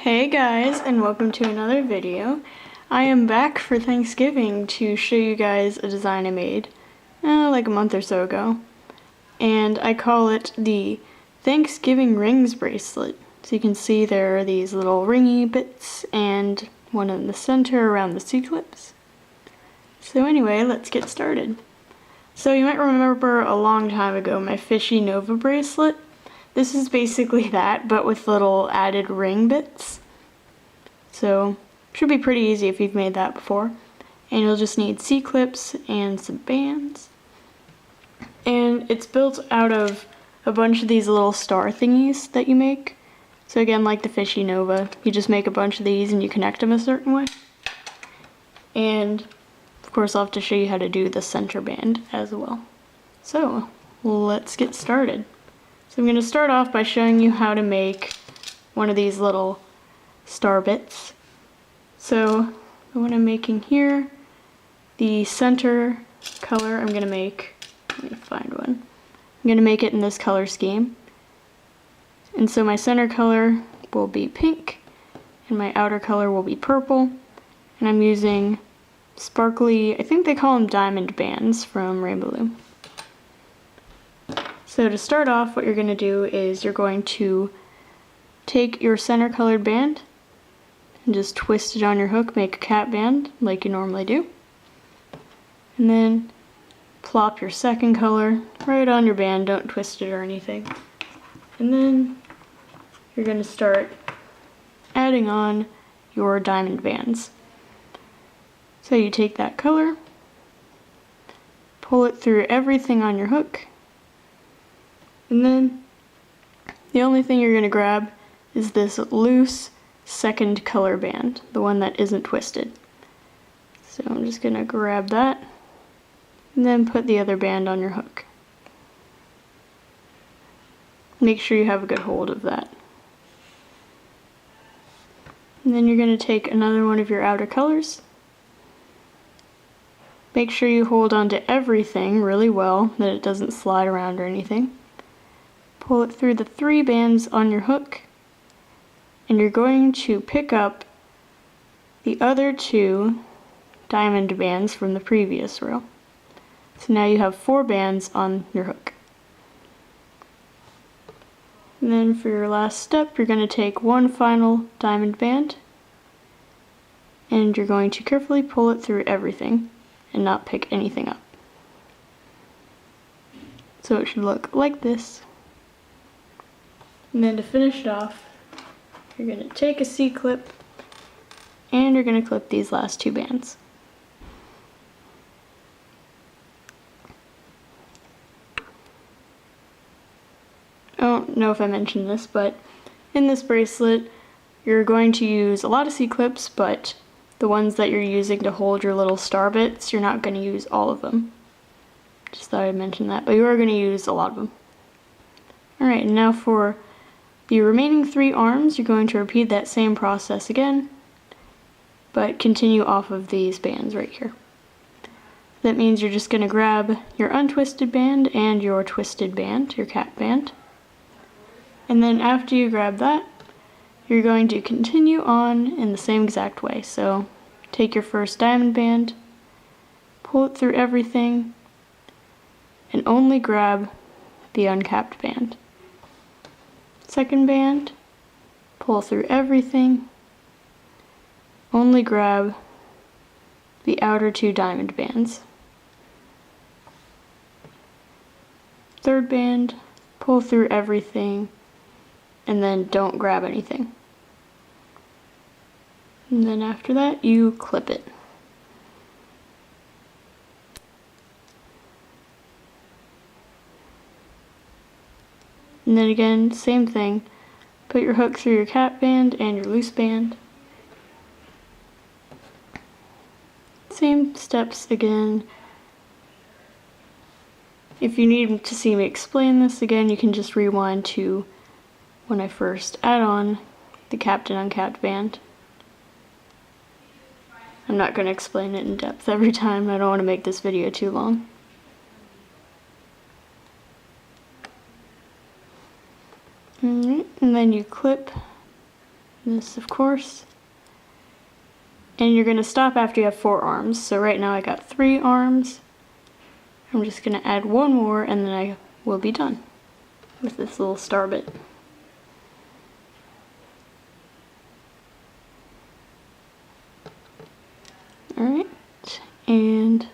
Hey guys, and welcome to another video. I am back for Thanksgiving to show you guys a design I made like a month or so ago. And I call it the Thanksgiving Rings Bracelet. So you can see there are these little ringy bits and one in the center around the C-clips. So anyway, let's get started. So you might remember a long time ago my Fishy Nova bracelet. This is basically that, but with little added ring bits. So, should be pretty easy if you've made that before. And you'll just need C-clips and some bands. And it's built out of a bunch of these little star thingies that you make. So again, like the Fishy Nova, you just make a bunch of these and you connect them a certain way. And, of course, I'll have to show you how to do the center band as well. So, let's get started. So I'm going to start off by showing you how to make one of these little star bits. So the one I'm making here, the center color I'm going to make, let me find one. I'm going to make it in this color scheme. And so my center color will be pink and my outer color will be purple. And I'm using sparkly, I think they call them diamond bands from Cra-Z-Loom. So to start off, what you're going to do is you're going to take your center colored band and just twist it on your hook, make a cap band like you normally do. And then plop your second color right on your band, don't twist it or anything. And then you're going to start adding on your diamond bands. So you take that color, pull it through everything on your hook, and then the only thing you're going to grab is this loose second color band, the one that isn't twisted. So I'm just going to grab that and then put the other band on your hook. Make sure you have a good hold of that. And then you're going to take another one of your outer colors. Make sure you hold on to everything really well, that it doesn't slide around or anything. Pull it through the 3 bands on your hook, and you're going to pick up the other 2 diamond bands from the previous row. So now you have 4 bands on your hook. And then for your last step, you're going to take one final diamond band, and you're going to carefully pull it through everything and not pick anything up. So it should look like this. And then to finish it off, you're going to take a C-clip and you're going to clip these last 2 bands. I don't know if I mentioned this, but in this bracelet you're going to use a lot of C-clips, but the ones that you're using to hold your little star bits, you're not going to use all of them. Just thought I'd mention that, but you are going to use a lot of them. Alright, and now for the remaining 3 arms, you're going to repeat that same process again, but continue off of these bands right here. That means you're just going to grab your untwisted band and your twisted band, your cap band. And then after you grab that, you're going to continue on in the same exact way. So take your first diamond band, pull it through everything, and only grab the uncapped band. Second band, pull through everything, only grab the outer 2 diamond bands. Third band, pull through everything, and then don't grab anything. And then after that, you clip it. And then again, same thing. Put your hook through your cap band and your loose band. Same steps again. If you need to see me explain this again, you can just rewind to when I first add on the capped and uncapped band. I'm not going to explain it in depth every time. I don't want to make this video too long. Alright, and then you clip this of course. And you're going to stop after you have 4 arms. So right now I got 3 arms. I'm just going to add 1 more and then I will be done with this little star bit. Alright, and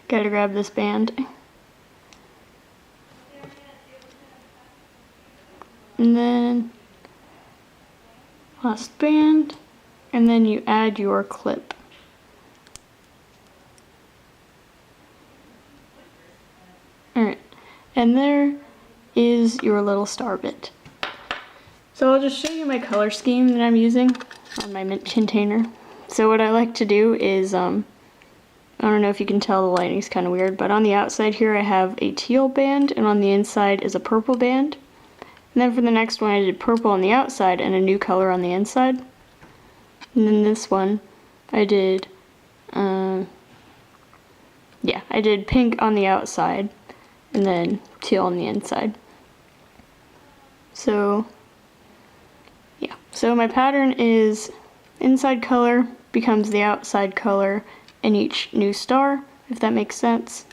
gotta grab this band. And then last band, and then you add your clip. Alright, and there is your little star bit. So I'll just show you my color scheme that I'm using on my mint container. So what I like to do is, I don't know if you can tell, the lighting's kind of weird, but on the outside here I have a teal band and on the inside is a purple band. And then for the next one I did purple on the outside and a new color on the inside. And then this one I did, I did pink on the outside and then teal on the inside. So yeah, so my pattern is inside color becomes the outside color in each new star, if that makes sense.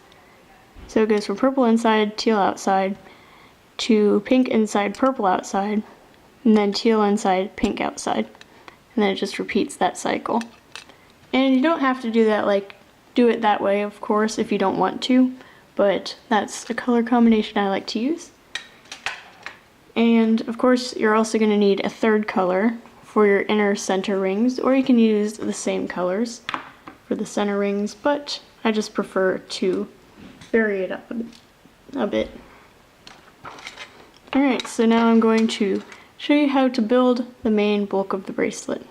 So it goes from purple inside, teal outside, to pink inside, purple outside, and then teal inside, pink outside. And then it just repeats that cycle. And you don't have to do that, do it that way, of course, if you don't want to, but that's a color combination I like to use. And of course you're also going to need a third color for your inner center rings, or you can use the same colors for the center rings, but I just prefer to vary it up a bit. Alright, so now I'm going to show you how to build the main bulk of the bracelet.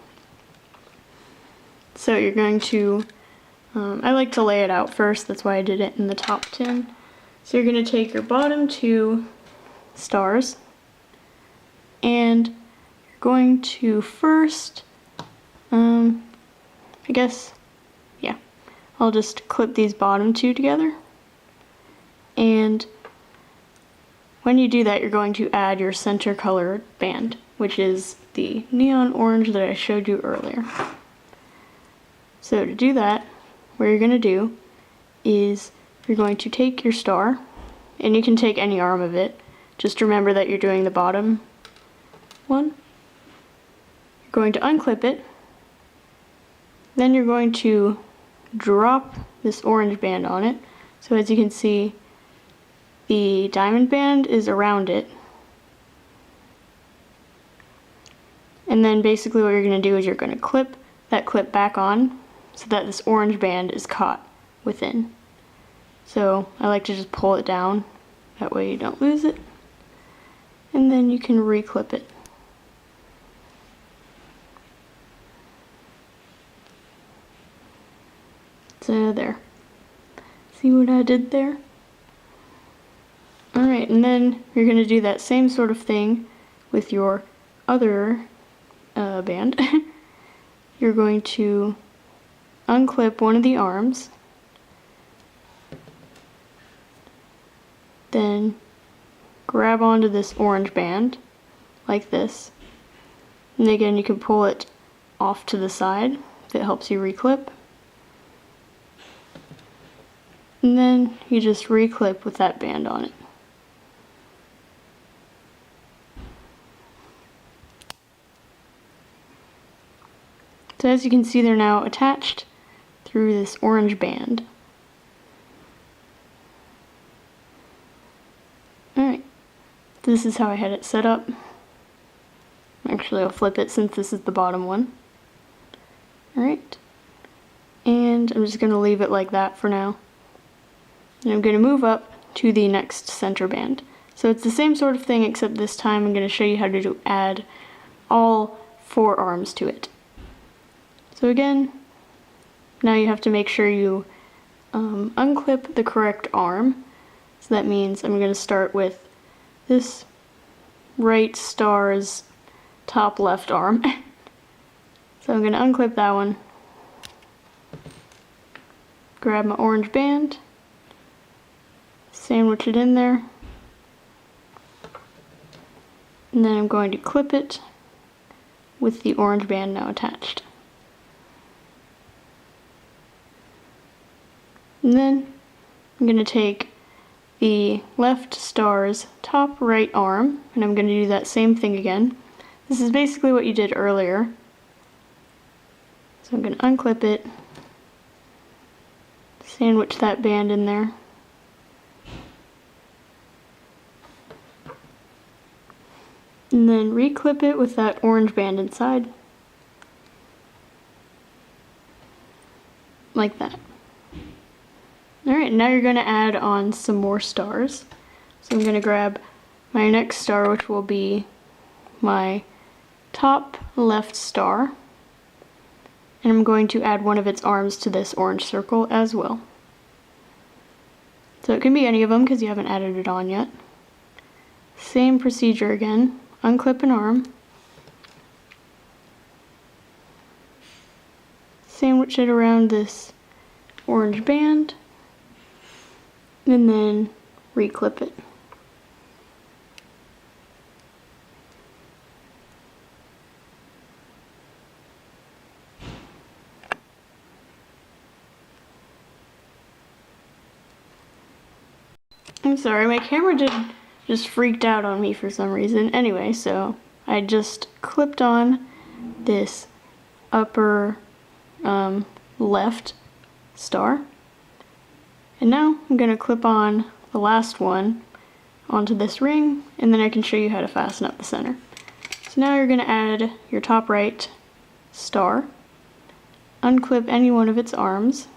So you're going to, I like to lay it out first, that's why I did it in the top tin. So you're going to take your bottom 2 stars, and you're going to first, I'll just clip these bottom 2 together. And when you do that, you're going to add your center color band, which is the neon orange that I showed you earlier. So to do that, what you're going to do is you're going to take your star, and you can take any arm of it. Just remember that you're doing the bottom one. You're going to unclip it. Then you're going to drop this orange band on it. So as you can see, the diamond band is around it. And then basically what you're going to do is you're going to clip that clip back on so that this orange band is caught within. So I like to just pull it down, that way you don't lose it. And then you can re-clip it. So there. See what I did there? Alright, and then you're going to do that same sort of thing with your other band. You're going to unclip one of the arms, then grab onto this orange band like this, and again you can pull it off to the side if it helps you reclip, and then you just reclip with that band on it. So as you can see, they're now attached through this orange band. Alright, this is how I had it set up. Actually, I'll flip it since this is the bottom one. Alright, and I'm just going to leave it like that for now. And I'm going to move up to the next center band. So it's the same sort of thing, except this time I'm going to show you how to add all 4 arms to it. So again, now you have to make sure you unclip the correct arm. So that means I'm going to start with this right star's top left arm. So I'm going to unclip that one, grab my orange band, sandwich it in there, And then I'm going to clip it with the orange band now attached. And then I'm going to take the left star's top right arm, and I'm going to do that same thing again. This is basically what you did earlier. So I'm going to unclip it, sandwich that band in there. And then reclip it with that orange band inside. Like that. Alright, now you're going to add on some more stars. So I'm going to grab my next star, which will be my top left star. And I'm going to add one of its arms to this orange circle as well. So it can be any of them because you haven't added it on yet. Same procedure again. Unclip an arm. Sandwich it around this orange band. And then reclip it. I'm sorry, my camera just freaked out on me for some reason. Anyway, so I just clipped on this upper left star. And now I'm going to clip on the last one onto this ring, and then I can show you how to fasten up the center. So now you're going to add your top right star, unclip any one of its arms,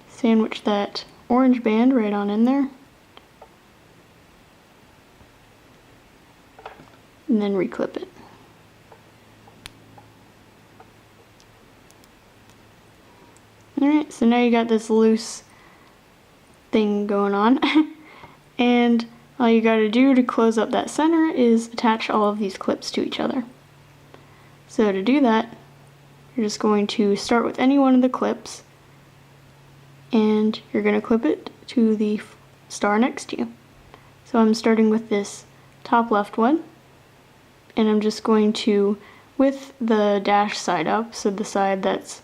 sandwich that orange band right on in there, and then reclip it. Alright, so now you got this loose thing going on. And all you gotta do to close up that center is attach all of these clips to each other. So to do that, you're just going to start with any one of the clips, and you're going to clip it to the star next to you. So I'm starting with this top left one, and I'm just going to, with the dash side up, so the side that's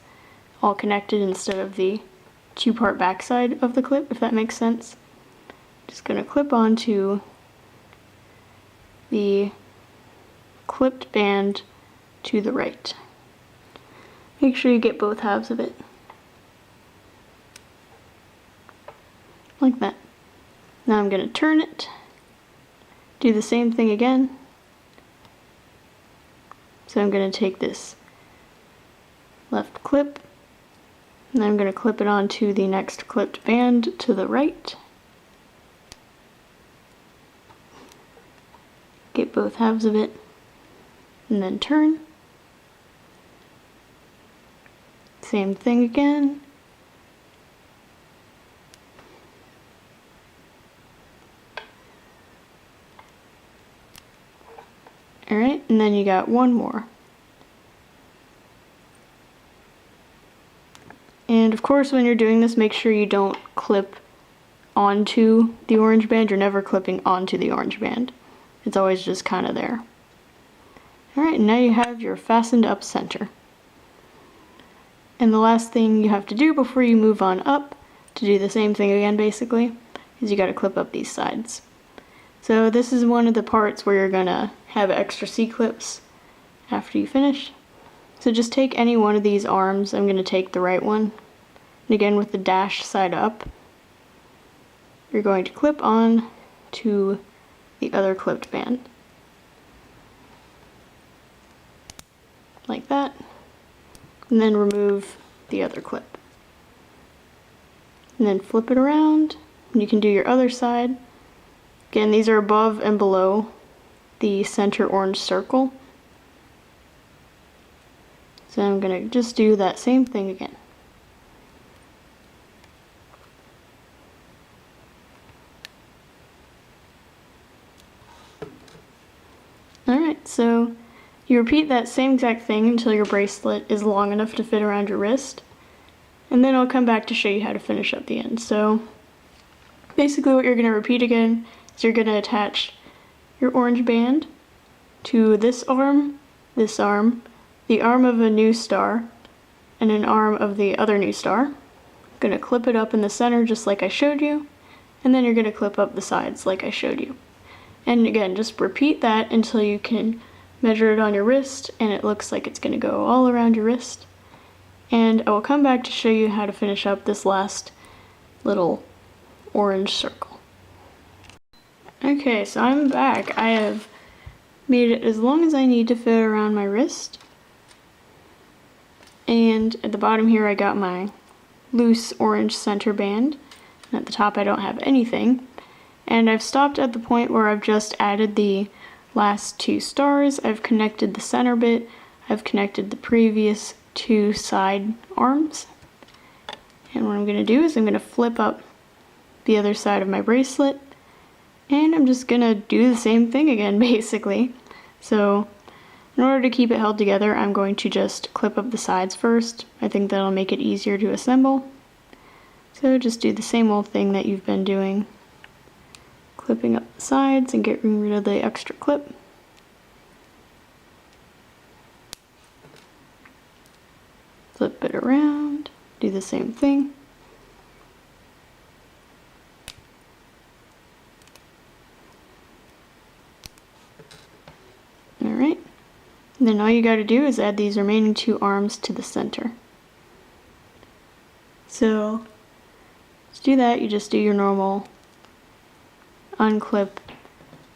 all connected instead of the two-part back side of the clip, if that makes sense. Just going to clip onto the clipped band to the right. Make sure you get both halves of it. Like that. Now I'm going to turn it, do the same thing again. So I'm going to take this left clip, and then I'm going to clip it onto the next clipped band to the right. Get both halves of it, and then turn. Same thing again. Alright, and then you got one more. And of course, when you're doing this, make sure you don't clip onto the orange band. You're never clipping onto the orange band. It's always just kind of there. Alright, now you have your fastened up center. And the last thing you have to do before you move on up, to do the same thing again basically, is you got to clip up these sides. So this is one of the parts where you're going to have extra C-clips after you finish. So just take any one of these arms. I'm going to take the right one. And again, with the dash side up, you're going to clip on to the other clipped band. Like that. And then remove the other clip. And then flip it around. And you can do your other side. Again, these are above and below the center orange circle. So I'm going to just do that same thing again. Alright, so you repeat that same exact thing until your bracelet is long enough to fit around your wrist. And then I'll come back to show you how to finish up the end. So basically what you're going to repeat again is you're going to attach your orange band to this arm, the arm of a new star, and an arm of the other new star. I'm gonna clip it up in the center just like I showed you, and then you're gonna clip up the sides like I showed you. And again, just repeat that until you can measure it on your wrist and it looks like it's gonna go all around your wrist. And I will come back to show you how to finish up this last little orange circle. Okay, so I'm back. I have made it as long as I need to fit around my wrist. And at the bottom here I got my loose orange center band. And at the top I don't have anything. And I've stopped at the point where I've just added the last two stars. I've connected the center bit. I've connected the previous two side arms. And what I'm going to do is I'm going to flip up the other side of my bracelet. And I'm just going to do the same thing again, basically. So in order to keep it held together, I'm going to just clip up the sides first. I think that'll make it easier to assemble. So just do the same old thing that you've been doing. Clipping up the sides and getting rid of the extra clip. Flip it around, do the same thing. Alright, then all you got to do is add these remaining two arms to the center. So, to do that, you just do your normal unclip,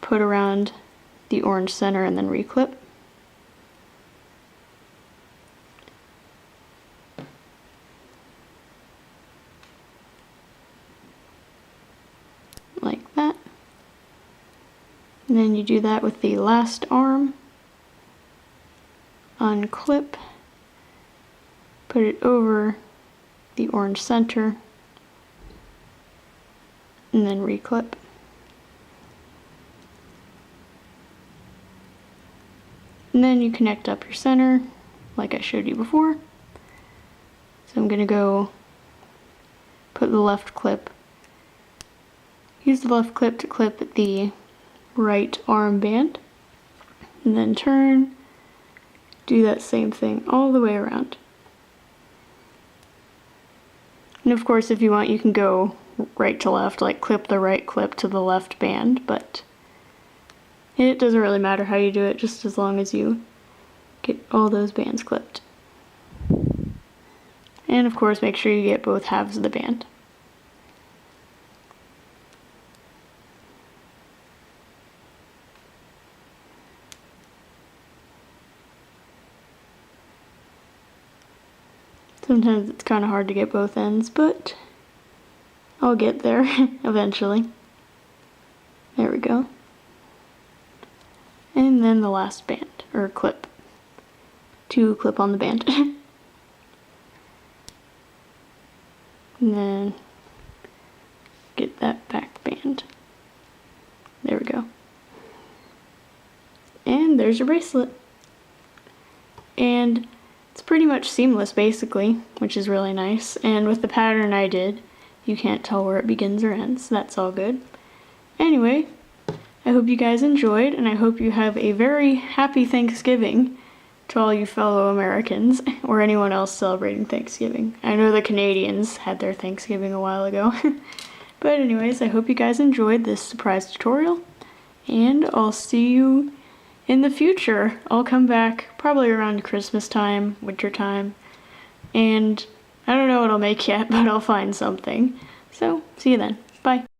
put around the orange center, and then reclip. Like that. And then you do that with the last arm. Unclip, put it over the orange center, and then reclip. And then you connect up your center like I showed you before. So I'm going to go put the left clip, use the left clip to clip the right arm band, and then turn, do that same thing all the way around. And of course, if you want, you can go right to left, like clip the right clip to the left band, but it doesn't really matter how you do it, just as long as you get all those bands clipped. And of course, make sure you get both halves of the band. Sometimes it's kind of hard to get both ends, but I'll get there eventually. There we go. And then the last band, or clip, to clip on the band. And then get that back band. There we go. And there's your bracelet. And it's pretty much seamless basically, which is really nice. And with the pattern I did, you can't tell where it begins or ends. That's all good. Anyway, I hope you guys enjoyed, and I hope you have a very happy Thanksgiving to all you fellow Americans, or anyone else celebrating Thanksgiving. I know the Canadians had their Thanksgiving a while ago. But anyways, I hope you guys enjoyed this surprise tutorial, and I'll see you in the future. I'll come back probably around Christmas time, winter time, and I don't know what I'll make yet, but I'll find something. So, see you then. Bye.